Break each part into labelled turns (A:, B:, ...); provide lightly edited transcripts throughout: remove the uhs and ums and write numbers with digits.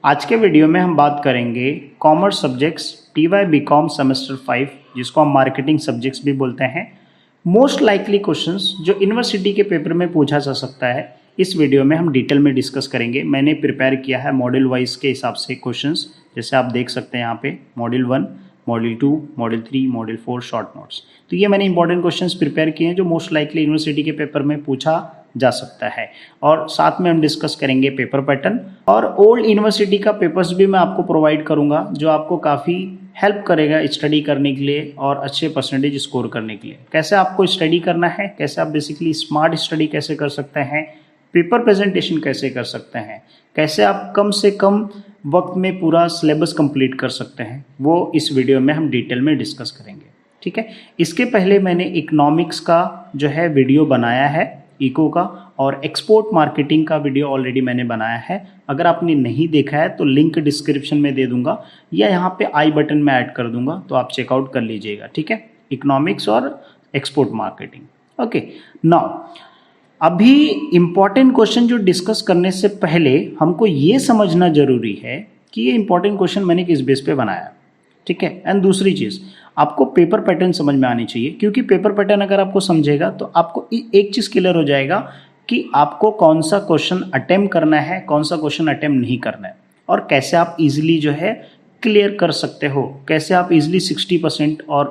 A: आज के वीडियो में हम बात करेंगे commerce subjects TY BCom semester 5 जिसको हम मार्केटिंग सब्जेक्ट्स भी बोलते हैं। मोस्ट लाइकली क्वेश्चंस जो यूनिवर्सिटी के पेपर में पूछा जा सकता है, इस वीडियो में हम डिटेल में डिस्कस करेंगे। मैंने प्रिपेयर किया है मॉड्यूल वाइज के हिसाब से क्वेश्चंस, जैसे आप देख सकते हैं यहाँ पे module 1, module 2, module 3, module 4 short notes. तो ये मैंने इंपॉर्टेंट क्वेश्चंस प्रिपेयर किए हैं जो मोस्ट लाइकली यूनिवर्सिटी के पेपर में पूछा जा सकता है, और साथ में हम डिस्कस करेंगे पेपर पैटर्न और ओल्ड यूनिवर्सिटी का पेपर्स भी मैं आपको प्रोवाइड करूंगा जो आपको काफ़ी हेल्प करेगा स्टडी करने के लिए और अच्छे परसेंटेज स्कोर करने के लिए। कैसे आपको स्टडी करना है, कैसे आप बेसिकली स्मार्ट स्टडी कैसे कर सकते हैं, पेपर प्रेजेंटेशन कैसे कर सकते हैं, कैसे आप कम से कम वक्त में पूरा सिलेबस कंप्लीट कर सकते हैं, वो इस वीडियो में हम डिटेल में डिस्कस करेंगे। ठीक है, इसके पहले मैंने इकोनॉमिक्स का जो है वीडियो बनाया है, इको का, और एक्सपोर्ट मार्केटिंग का वीडियो ऑलरेडी मैंने बनाया है। अगर आपने नहीं देखा है तो लिंक डिस्क्रिप्शन में दे दूंगा या यहाँ पे आई बटन में ऐड कर दूंगा, तो आप चेकआउट कर लीजिएगा। ठीक है, इकोनॉमिक्स और एक्सपोर्ट मार्केटिंग। ओके, नाउ अभी इंपॉर्टेंट क्वेश्चन जो डिस्कस करने से पहले हमको ये समझना जरूरी है कि ये इंपॉर्टेंट क्वेश्चन मैंने किस बेस पे बनाया। ठीक है, एंड दूसरी चीज़, आपको पेपर पैटर्न समझ में आनी चाहिए, क्योंकि पेपर पैटर्न अगर आपको समझेगा तो आपको एक चीज़ क्लियर हो जाएगा कि आपको कौन सा क्वेश्चन अटेम्प्ट करना है, कौन सा क्वेश्चन अटेम्प्ट नहीं करना है, और कैसे आप इजीली जो है क्लियर कर सकते हो, कैसे आप इजीली 60% और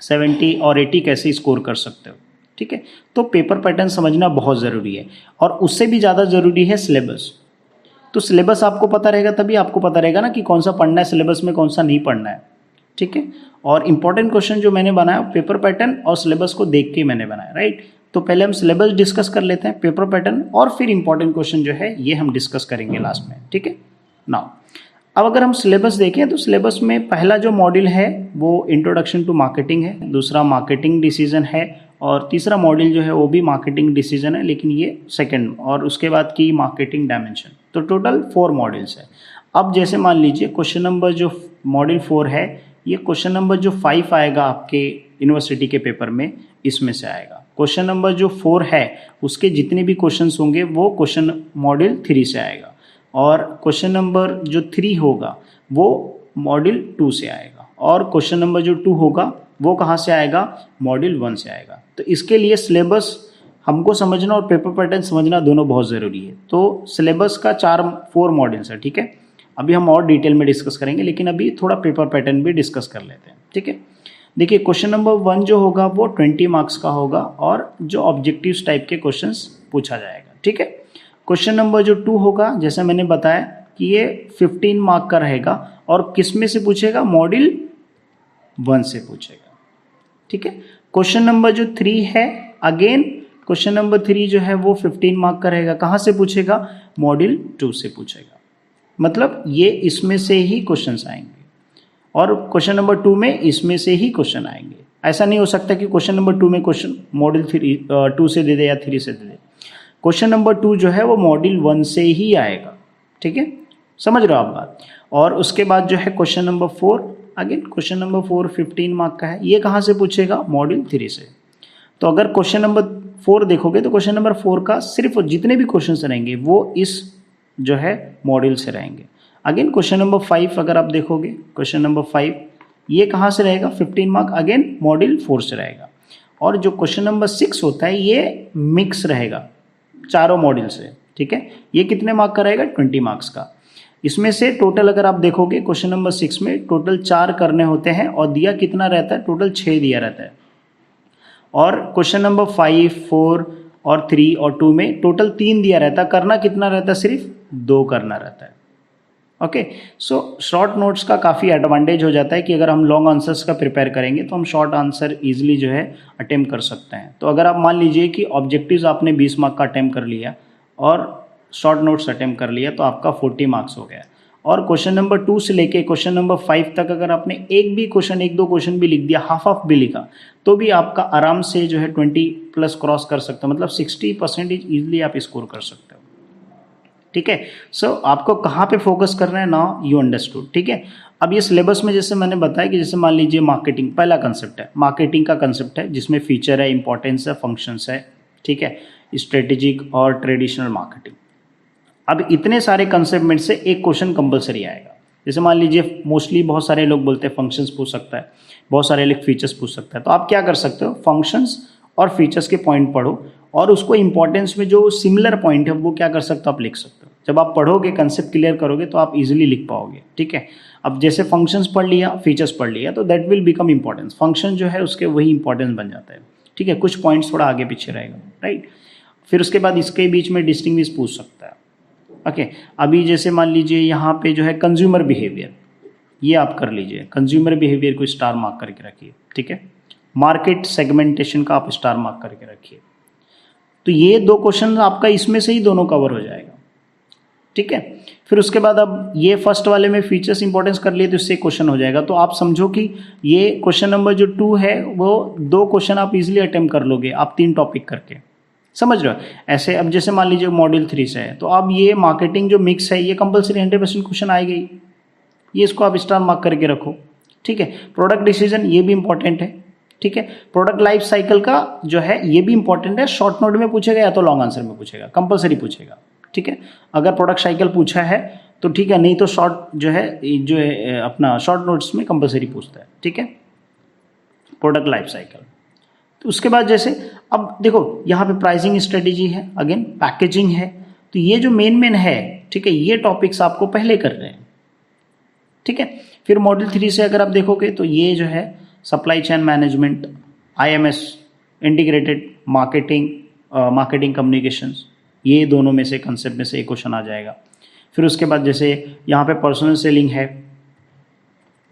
A: 70 और 80 कैसे स्कोर कर सकते हो। ठीक है, तो पेपर पैटर्न समझना बहुत ज़रूरी है, और उससे भी ज़्यादा ज़रूरी है सिलेबस। तो सिलेबस आपको पता रहेगा तभी आपको पता रहेगा ना कि कौन सा पढ़ना है सिलेबस में, कौन सा नहीं पढ़ना है। ठीक है, और इंपॉर्टेंट क्वेश्चन जो मैंने बनाया पेपर पैटर्न और सिलेबस को देख के मैंने बनाया, राइट। तो पहले हम सिलेबस डिस्कस कर लेते हैं, पेपर पैटर्न, और फिर इंपॉर्टेंट क्वेश्चन जो है ये हम डिस्कस करेंगे लास्ट में। ठीक है, नाउ अब अगर हम सिलेबस देखें तो सिलेबस में पहला जो मॉड्यूल है वो इंट्रोडक्शन टू मार्केटिंग है, दूसरा मार्केटिंग डिसीजन है, और तीसरा मॉड्यूल जो है वो भी मार्केटिंग डिसीजन है, लेकिन ये सेकंड, और उसके बाद की मार्केटिंग डायमेंशन। तो टोटल 4 मॉड्यूल्स है। अब जैसे मान लीजिए क्वेश्चन नंबर जो मॉड्यूल 4 है, ये क्वेश्चन नंबर जो 5 आएगा आपके यूनिवर्सिटी के पेपर में, इसमें से आएगा। क्वेश्चन नंबर जो 4 है उसके जितने भी क्वेश्चंस होंगे वो क्वेश्चन मॉड्यूल 3 से आएगा, और क्वेश्चन नंबर जो 3 होगा वो मॉड्यूल 2 से आएगा, और क्वेश्चन नंबर जो 2 होगा वो कहाँ से आएगा, मॉड्यूल 1 से आएगा। तो इसके लिए सिलेबस हमको समझना और पेपर पैटर्न समझना दोनों बहुत ज़रूरी है। तो सिलेबस का 4 मॉड्यूल्स है। ठीक है, अभी हम और डिटेल में डिस्कस करेंगे, लेकिन अभी थोड़ा पेपर पैटर्न भी डिस्कस कर लेते हैं। ठीक है, देखिए क्वेश्चन नंबर 1 जो होगा वो 20 मार्क्स का होगा, और जो ऑब्जेक्टिव्स टाइप के क्वेश्चंस पूछा जाएगा। ठीक है, क्वेश्चन नंबर जो 2 होगा, जैसे मैंने बताया कि ये 15 मार्क का रहेगा, और किस में से पूछेगा, मॉड्यूल 1 से पूछेगा। ठीक है, क्वेश्चन नंबर जो 3 है, अगेन क्वेश्चन नंबर 3 जो है वो 15 मार्क का रहेगा, कहाँ से पूछेगा, मॉड्यूल 2 से पूछेगा। मतलब ये इसमें से ही क्वेश्चंस आएंगे, और क्वेश्चन नंबर 2 में इसमें से ही क्वेश्चन आएंगे। ऐसा नहीं हो सकता कि क्वेश्चन नंबर 2 में क्वेश्चन मॉड्यूल 2 से दे दे या 3 से दे दे। क्वेश्चन नंबर 2 जो है वो मॉड्यूल 1 से ही आएगा। ठीक है, समझ रहे हो आप बात। और उसके बाद जो है question number 4, again question number 4 15 mark का है, ये कहाँ से पूछेगा, मॉड्यूल 3 से। तो अगर क्वेश्चन नंबर 4 देखोगे तो क्वेश्चन नंबर 4 का सिर्फ जितने भी क्वेश्चन रहेंगे वो इस जो है मॉड्यूल से रहेंगे। अगेन क्वेश्चन नंबर 5 अगर आप देखोगे, क्वेश्चन नंबर 5 ये कहाँ से रहेगा, 15 मार्क, अगेन मॉड्यूल 4 से रहेगा। और जो क्वेश्चन नंबर 6 होता है ये मिक्स रहेगा चारों मॉड्यूल से। ठीक है, ये कितने मार्क का रहेगा, 20 मार्क्स का। इसमें से टोटल अगर आप देखोगे क्वेश्चन नंबर 6 में टोटल 4 करने होते हैं, और दिया कितना रहता है, टोटल 6 दिया रहता है। और क्वेश्चन नंबर 5, 4 और 3 और 2 में टोटल 3 दिया रहता है, करना कितना रहता है, सिर्फ 2 करना रहता है। ओके, सो शॉर्ट नोट्स का काफ़ी एडवांटेज हो जाता है कि अगर हम लॉन्ग आंसर्स का प्रिपेयर करेंगे तो हम शॉर्ट आंसर इजीली जो है अटेम्प्ट कर सकते हैं। तो अगर आप मान लीजिए कि ऑब्जेक्टिव्स आपने 20 मार्क का अटेम्प्ट कर लिया और शॉर्ट नोट्स अटेम्प्ट कर लिया, तो आपका 40 मार्क्स हो गया। और क्वेश्चन नंबर 2 से लेके क्वेश्चन नंबर 5 तक अगर आपने एक दो क्वेश्चन भी लिख दिया, हाफ भी लिखा, तो भी आपका आराम से जो है 20+ क्रॉस कर सकते हो, मतलब 60% ईजिली आप स्कोर कर सकते हो। ठीक है, सो आपको कहाँ पे फोकस करना है, नाउ यू अंडरस्टूड। ठीक है, अब ये सिलेबस में जैसे मैंने बताया कि जैसे मान लीजिए मार्केटिंग पहला कंसेप्ट है, मार्केटिंग का कंसेप्ट है जिसमें फीचर है, इंपॉर्टेंस है, फंक्शंस है। ठीक है, स्ट्रेटेजिक और ट्रेडिशनल मार्केटिंग। अब इतने सारे कंसेप्ट में से एक क्वेश्चन कंपलसरी आएगा। जैसे मान लीजिए मोस्टली बहुत सारे लोग बोलते हैं फंक्शंस पूछ सकता है, बहुत सारे लोग फीचर्स पूछ सकता है, तो आप क्या कर सकते हो, फंक्शंस और फीचर्स के पॉइंट पढ़ो और उसको इंपॉर्टेंस में जो सिमिलर पॉइंट है वो क्या कर सकते हो, आप लिख सकते हो। जब आप पढ़ोगे, कंसेप्ट क्लियर करोगे तो आप इजीली लिख पाओगे। ठीक है, अब जैसे फंक्शंस पढ़ लिया, फीचर्स पढ़ लिया, तो that will become importance. Function जो है उसके वही इंपॉर्टेंस बन जाता है। ठीक है, कुछ पॉइंट्स थोड़ा आगे पीछे रहेगा, राइट। फिर उसके बाद इसके बीच में डिस्टिंग्विश पूछ सकता है। ओके, अभी जैसे मान लीजिए यहाँ पे जो है कंज्यूमर बिहेवियर, ये आप कर लीजिए, कंज्यूमर बिहेवियर को स्टार मार्क करके रखिए। ठीक है, मार्केट सेगमेंटेशन का आप स्टार मार्क करके रखिए। तो ये दो क्वेश्चन आपका इसमें से ही दोनों कवर हो जाएगा। ठीक है, फिर उसके बाद अब ये फर्स्ट वाले में फीचर्स इंपॉर्टेंस कर लिए तो इससे क्वेश्चन हो जाएगा। तो आप समझो कि ये क्वेश्चन नंबर जो 2 है वो 2 क्वेश्चन आप इजीली अटेम्प्ट कर लोगे, आप 3 टॉपिक करके, समझ रहे हो। ऐसे अब जैसे मान लीजिए मॉड्यूल 3 से है, तो अब ये मार्केटिंग जो मिक्स है ये कंपलसरी 100% क्वेश्चन आएगा ही, ये इसको आप स्टार मार्क करके रखो। ठीक है, प्रोडक्ट डिसीजन ये भी इंपॉर्टेंट है। ठीक है, प्रोडक्ट लाइफ साइकिल का जो है ये भी इंपॉर्टेंट है, शॉर्ट नोट में पूछेगा या तो लॉन्ग आंसर में पूछेगा, कंपलसरी पूछेगा। ठीक है, अगर प्रोडक्ट साइकिल पूछा है तो ठीक है, नहीं तो शॉर्ट जो है अपना शॉर्ट नोट्स में कंपलसरी पूछता है। ठीक है, प्रोडक्ट लाइफ साइकिल। तो उसके बाद जैसे अब देखो यहाँ पे प्राइसिंग स्ट्रेटेजी है, अगेन पैकेजिंग है, तो ये जो मेन है, ठीक है, ये टॉपिक्स आपको पहले कर रहे हैं। ठीक है, फिर मॉड्यूल 3 से अगर आप देखोगे तो ये जो है supply chain management, IMS, integrated marketing, marketing communications, ये दोनों में से कंसेप्ट में से एक क्वेश्चन आ जाएगा। फिर उसके बाद जैसे यहाँ पे पर्सनल सेलिंग है।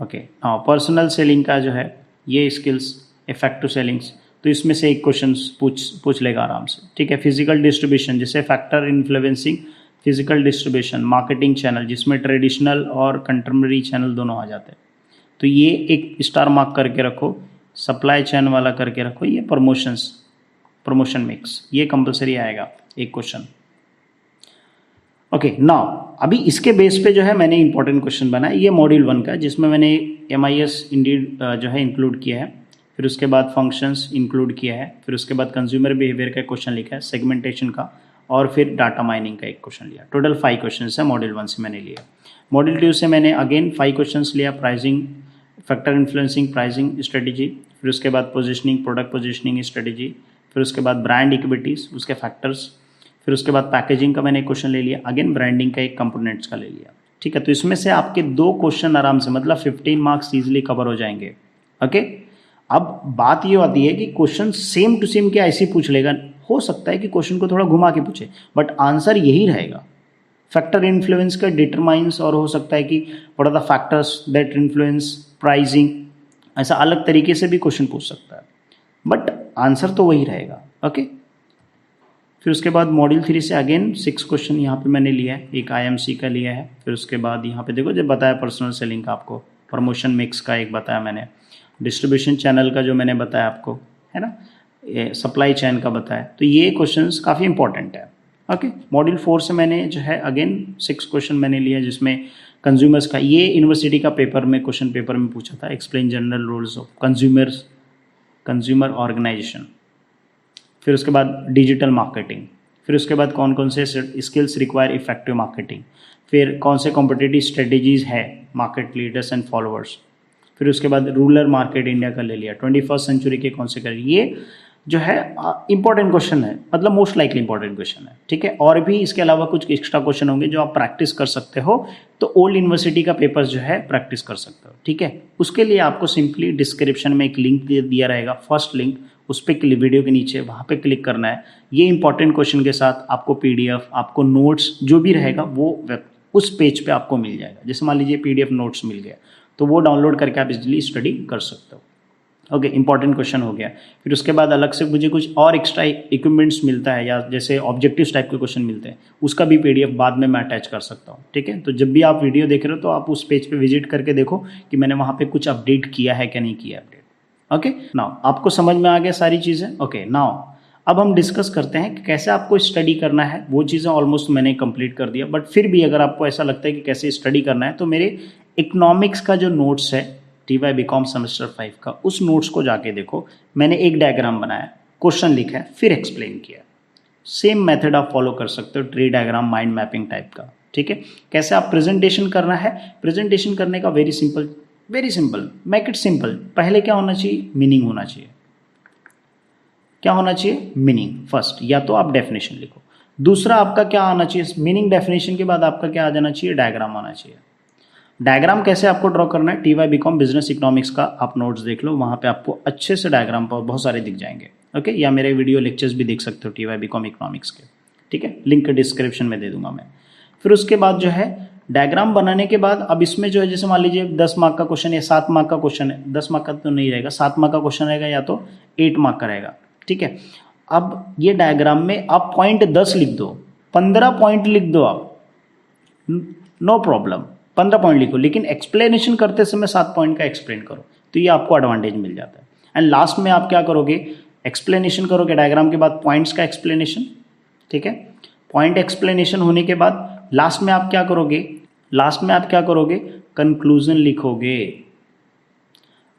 A: ओके, हाँ, पर्सनल सेलिंग का जो है ये स्किल्स, इफेक्टिव सेलिंग्स, तो इसमें से एक क्वेश्चन पूछ लेगा आराम से। ठीक है, फिजिकल डिस्ट्रीब्यूशन, जैसे factor influencing physical distribution, marketing channel, जिसमें ट्रेडिशनल और कंटेम्प्रेरी चैनल दोनों आ जाते हैं, तो ये एक स्टार मार्क करके रखो। सप्लाई चैन वाला करके रखो, ये प्रमोशन मिक्स, ये कंपलसरी आएगा एक क्वेश्चन। ओके, नाउ अभी इसके बेस पे जो है मैंने इंपॉर्टेंट क्वेश्चन बनाया, ये मॉड्यूल 1 का, जिसमें मैंने MIS इंडीड जो है इंक्लूड किया है, फिर उसके बाद फंक्शंस इंक्लूड किया है, फिर उसके बाद कंज्यूमर बिहेवियर का क्वेश्चन लिखा है, सेगमेंटेशन का, और फिर डाटा माइनिंग का एक क्वेश्चन लिया। टोटल 5 क्वेश्चन है मॉड्यूल 1 से मैंने लिया। मॉड्यूल 2 से मैंने अगेन 5 क्वेश्चन लिया, pricing, factor influencing pricing strategy, फिर उसके बाद पोजिशनिंग, प्रोडक्ट पोजिशनिंग स्ट्रेटेजी, फिर उसके बाद ब्रांड इक्विटीज़, उसके फैक्टर्स, फिर उसके बाद पैकेजिंग का मैंने एक क्वेश्चन ले लिया, अगेन ब्रांडिंग का एक कंपोनेंट्स का ले लिया। ठीक है, तो इसमें से आपके 2 क्वेश्चन आराम से, मतलब 15 मार्क्स ईजिली कवर हो जाएंगे। ओके, अब बात ये आती है कि क्वेश्चन सेम टू सेम क्या ऐसे पूछ लेगा, हो सकता है कि क्वेश्चन को थोड़ा घुमा के पूछे, बट आंसर यही रहेगा। फैक्टर इन्फ्लुएंस का डिटरमाइंस, और हो सकता है कि what are the factors that influence pricing, ऐसा अलग तरीके से भी क्वेश्चन पूछ सकता है, बट आंसर तो वही रहेगा। ओके, फिर उसके बाद मॉड्यूल 3 से अगेन 6 क्वेश्चन यहाँ पे मैंने लिया है, एक IMC का लिया है, फिर उसके बाद यहाँ पे देखो जब बताया पर्सनल सेलिंग का, आपको प्रमोशन मिक्स का एक बताया मैंने, डिस्ट्रीब्यूशन चैनल का जो मैंने बताया आपको, है ना, सप्लाई चेन का बताया, तो ये क्वेश्चंस काफ़ी इंपॉर्टेंट है। ओके, मॉड्यूल 4 से मैंने जो है अगेन 6 क्वेश्चन मैंने लिया, जिसमें कंज्यूमर्स का, ये यूनिवर्सिटी का पेपर में, क्वेश्चन पेपर में पूछा था, explain general rules of consumer organization, फिर उसके बाद डिजिटल मार्केटिंग, फिर उसके बाद कौन कौन से स्किल्स रिक्वायर इफेक्टिव मार्केटिंग, फिर कौन से कॉम्पिटिटिव स्ट्रेटेजीज है मार्केट लीडर्स एंड फॉलोअर्स, फिर उसके बाद रूरल मार्केट इंडिया का ले लिया, 21st सेंचुरी के कौन से कर, ये जो है इंपॉर्टेंट क्वेश्चन है, मतलब मोस्ट लाइकली इंपॉर्टेंट क्वेश्चन है। ठीक है, और भी इसके अलावा कुछ एक्स्ट्रा क्वेश्चन होंगे जो आप प्रैक्टिस कर सकते हो, तो ओल्ड यूनिवर्सिटी का पेपर जो है प्रैक्टिस कर सकते हो। ठीक है, उसके लिए आपको सिंपली डिस्क्रिप्शन में एक लिंक दिया रहेगा, फर्स्ट लिंक, उस पर वीडियो के नीचे वहाँ पे क्लिक करना है। ये इंपॉर्टेंट क्वेश्चन के साथ आपको PDF, आपको नोट्स जो भी रहेगा वो उस पेज पे आपको मिल जाएगा। जैसे मान लीजिए PDF नोट्स मिल गया, तो वो डाउनलोड करके आप इजीली स्टडी कर सकते हो। ओके, इंपॉर्टेंट क्वेश्चन हो गया। फिर उसके बाद अलग से मुझे कुछ और एक्स्ट्रा इक्विपमेंट्स मिलता है, या जैसे ऑब्जेक्टिव टाइप के क्वेश्चन मिलते हैं, उसका भी PDF बाद में मैं अटैच कर सकता हूँ। ठीक है, तो जब भी आप वीडियो देख रहे हो तो आप उस पेज पे विजिट करके देखो कि मैंने वहाँ पे कुछ अपडेट किया है क्या नहीं किया अपडेट। ओके, नाउ आपको समझ में आ गया सारी चीज़ें। ओके, नाउ अब हम डिस्कस करते हैं कि कैसे आपको स्टडी करना है। वो चीज़ें ऑलमोस्ट मैंने कंप्लीट कर दिया, बट फिर भी अगर आपको ऐसा लगता है कि कैसे स्टडी करना है, तो मेरे इकोनॉमिक्स का जो नोट्स है TY BCom सेमेस्टर 5 का, उस नोट्स को जाके देखो। मैंने एक डायग्राम बनाया, क्वेश्चन लिखा है, फिर एक्सप्लेन किया। सेम मेथड आप फॉलो कर सकते हो, tree diagram, mind mapping type का। ठीक है, कैसे आप प्रेजेंटेशन करना है, प्रेजेंटेशन करने का very simple, make it simple. पहले क्या होना चाहिए, मीनिंग होना चाहिए। क्या होना चाहिए, मीनिंग फर्स्ट, या तो आप डेफिनेशन लिखो। दूसरा आपका क्या आना चाहिए, मीनिंग डेफिनेशन के बाद आपका क्या आ जाना चाहिए, डायग्राम आना चाहिए। डायग्राम कैसे आपको ड्रॉ करना है, TY BCom बिजनेस इकोनॉमिक्स का आप नोट्स देख लो, वहाँ पे आपको अच्छे से डायग्राम पर बहुत सारे दिख जाएंगे। ओके, या मेरे वीडियो लेक्चर्स भी देख सकते हो TY BCom इकोनॉमिक्स के। ठीक है, लिंक डिस्क्रिप्शन में दे दूंगा मैं। फिर उसके बाद जो है डायग्राम बनाने के बाद अब इसमें जो है, जैसे मान लीजिए 10 मार्क का क्वेश्चन या 7 मार्क का क्वेश्चन है, 10 मार्क का तो नहीं रहेगा, 7 मार्क का क्वेश्चन रहेगा या तो 8 मार्क का रहेगा। ठीक है, अब ये डायग्राम में आप पॉइंट 10 लिख दो, 15 पॉइंट लिख दो आप, नो प्रॉब्लम, 15 पॉइंट लिखो, लेकिन एक्सप्लेनेशन करते समय 7 पॉइंट का एक्सप्लेन करो, तो ये आपको एडवांटेज मिल जाता है। एंड लास्ट में आप क्या करोगे, एक्सप्लेनेशन करोगे डायग्राम के बाद, पॉइंट्स का एक्सप्लेनेशन। ठीक है, पॉइंट एक्सप्लेनेशन होने के बाद लास्ट में आप क्या करोगे, कंक्लूजन लिखोगे।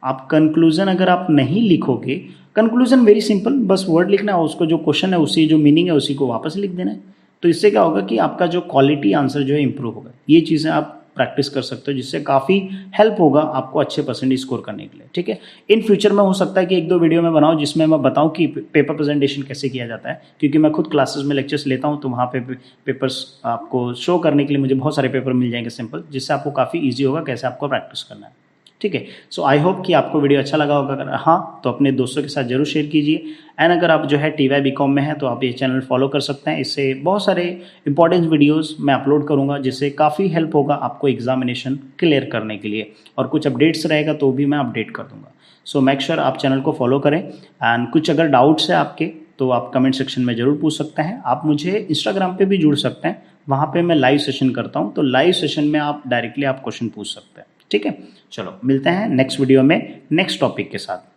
A: आप कंक्लूजन अगर आप नहीं लिखोगे, कंक्लूजन वेरी सिंपल, बस वर्ड लिखना है, उसको जो क्वेश्चन है उसी जो मीनिंग है उसी को वापस लिख देना है। तो इससे क्या होगा कि आपका जो क्वालिटी आंसर जो है इंप्रूव होगा। ये चीज़ें आप प्रैक्टिस कर सकते हो, जिससे काफ़ी हेल्प होगा आपको अच्छे परसेंटेज स्कोर करने के लिए। ठीक है, इन फ्यूचर में हो सकता है कि 1-2 वीडियो में बनाऊं जिसमें मैं बताऊं कि पेपर प्रेजेंटेशन कैसे किया जाता है, क्योंकि मैं खुद क्लासेस में लेक्चर्स लेता हूं, तो वहाँ पे पेपर्स आपको शो करने के लिए मुझे बहुत सारे पेपर मिल जाएंगे सिंपल, जिससे आपको काफ़ी ईजी होगा कैसे आपको प्रैक्टिस करना है। ठीक है, सो आई होप कि आपको वीडियो अच्छा लगा होगा। अगर हाँ तो अपने दोस्तों के साथ जरूर शेयर कीजिए। एंड अगर आप जो है TY BCom में हैं तो आप ये चैनल फॉलो कर सकते हैं, इससे बहुत सारे इंपॉर्टेंट वीडियोस मैं अपलोड करूंगा, जिससे काफ़ी हेल्प होगा आपको एग्जामिनेशन क्लियर करने के लिए, और कुछ अपडेट्स रहेगा तो भी मैं अपडेट कर दूंगा। सो मेक श्योर आप चैनल को फॉलो करें। एंड कुछ अगर डाउट्स है आपके तो आप कमेंट सेक्शन में ज़रूर पूछ सकते हैं। आप मुझे इंस्टाग्राम पे भी जुड़ सकते हैं, वहाँ पे मैं लाइव सेशन करता हूँ, तो लाइव सेशन में आप डायरेक्टली आप क्वेश्चन पूछ सकते हैं। ठीक है, चलो मिलते हैं नेक्स्ट वीडियो में नेक्स्ट टॉपिक के साथ।